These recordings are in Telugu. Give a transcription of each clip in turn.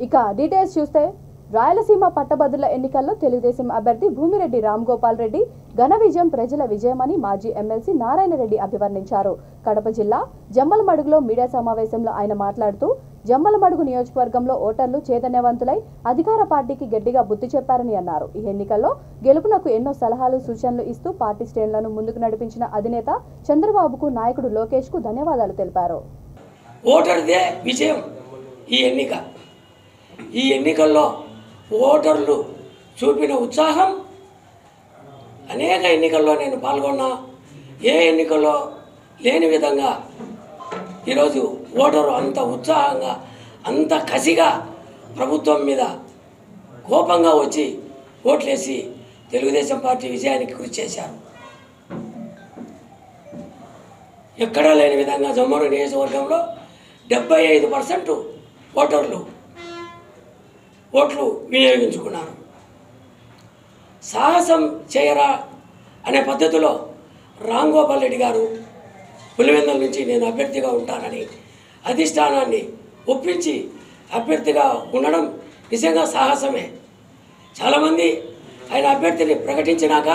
ఇక డీటెయిల్స్ చూస్తే రాయలసీమ పట్టభద్రుల ఎన్నికల్లో తెలుగుదేశం అభ్యర్థి భూమిరెడ్డి రామ్గోపాల్ రెడ్డి ఘన విజయం ప్రజల విజయమని మాజీ ఎమ్మెల్సీ నారాయణ రెడ్డి అభివర్ణించారు. కడప జిల్లా జమ్మలమడుగులో మీడియా సమావేశంలో ఆయన మాట్లాడుతూ జమ్మలమడుగు నియోజకవర్గంలో ఓటర్లు చైతన్యవంతులై అధికార పార్టీకి గట్టిగా బుద్ధి చెప్పారని అన్నారు. ఈ ఎన్నికల్లో గెలుపునకు ఎన్నో సలహాలు సూచనలు ఇస్తూ పార్టీ శ్రేణులను ముందుకు నడిపించిన అధినేత చంద్రబాబుకు నాయకుడు లోకేష్ కు ధన్యవాదాలు తెలిపారు. ఓటర్దే విజయం ఈ ఎన్నికల్లో ఓటర్లు చూపిన ఉత్సాహం అనేక ఎన్నికల్లో నేను పాల్గొన్నా. ఏ ఎన్నికల్లో లేని విధంగా ఈరోజు ఓటరు అంత ఉత్సాహంగా అంత కసిగా ప్రభుత్వం మీద కోపంగా వచ్చి ఓట్లేసి తెలుగుదేశం పార్టీ విజయానికి కృషి చేశారు. ఎక్కడా లేని విధంగా జమ్మూరు నియోజకవర్గంలో 75% ఓటర్లు ఓట్లు వినియోగించుకున్నారు. సాహసం చేయరా అనే పద్ధతిలో రామ్గోపాల్ రెడ్డి గారు పులివెందుల నుంచి నేను అభ్యర్థిగా ఉంటానని అధిష్టానాన్ని ఒప్పించి అభ్యర్థిగా ఉండడం నిజంగా సాహసమే. చాలామంది ఆయన అభ్యర్థిని ప్రకటించినాక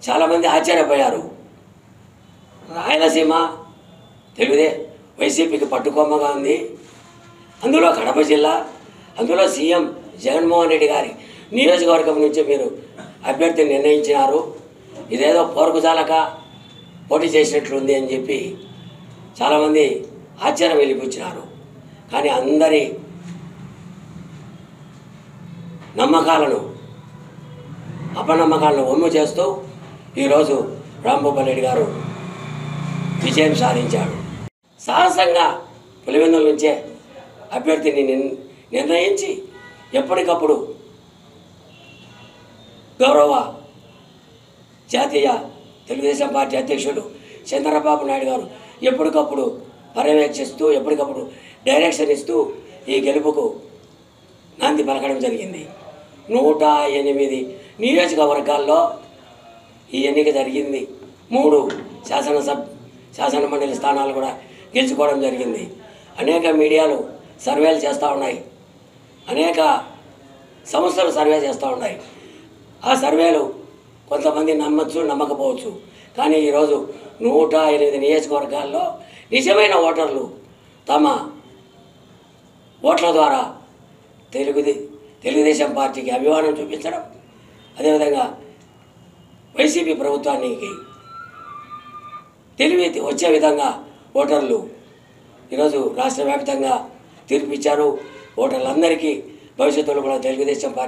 చాలామంది ఆశ్చర్యపోయారు. రాయలసీమ వైసీపీకి పట్టుకొమ్మగా ఉంది, అందులో కడప జిల్లా, అందులో సీఎం జగన్మోహన్ రెడ్డి గారి నియోజకవర్గం నుంచి మీరు అభ్యర్థిని నిర్ణయించినారు, ఇదేదో పోరుకుజాలక పోటీ చేసినట్లుంది అని చెప్పి చాలామంది ఆశ్చర్యం వెలిపించినారు. కానీ అందరి నమ్మకాలను అపనమ్మకాలను ఒమ్ము చేస్తూ ఈరోజు రామ్గోపాల్ రెడ్డి గారు విజయం సాధించాడు. సాహసంగా పులివెందుల నుంచే అభ్యర్థిని నిర్ణయించి ఎప్పటికప్పుడు గౌరవ జాతీయ తెలుగుదేశం పార్టీ అధ్యక్షుడు చంద్రబాబు నాయుడు గారు ఎప్పటికప్పుడు పర్యవేక్షిస్తూ ఎప్పటికప్పుడు డైరెక్షన్ ఇస్తూ ఈ గెలుపుకు నాంది పలకడం జరిగింది. 108 నియోజకవర్గాల్లో ఈ ఎన్నిక జరిగింది. 3 శాసనమండలి స్థానాలు కూడా గెలుచుకోవడం జరిగింది. అనేక మీడియాలు సర్వేలు చేస్తూ ఉన్నాయి, అనేక సంస్థలు సర్వే చేస్తూ ఉన్నాయి. ఆ సర్వేలు కొంతమంది నమ్మచ్చు నమ్మకపోవచ్చు, కానీ ఈరోజు 108 నియోజకవర్గాల్లో నిజమైన ఓటర్లు తమ ఓట్ల ద్వారా తెలుగుదేశం పార్టీకి అభిమానం చూపించడం, అదేవిధంగా వైసీపీ ప్రభుత్వానికి తెలివి వచ్చే విధంగా ఓటర్లు ఈరోజు రాష్ట్ర వ్యాప్తంగా తీర్పిచ్చారు. ఓటర్లందరికీ భవిష్యత్తులో కూడా తెలుగుదేశం పార్టీ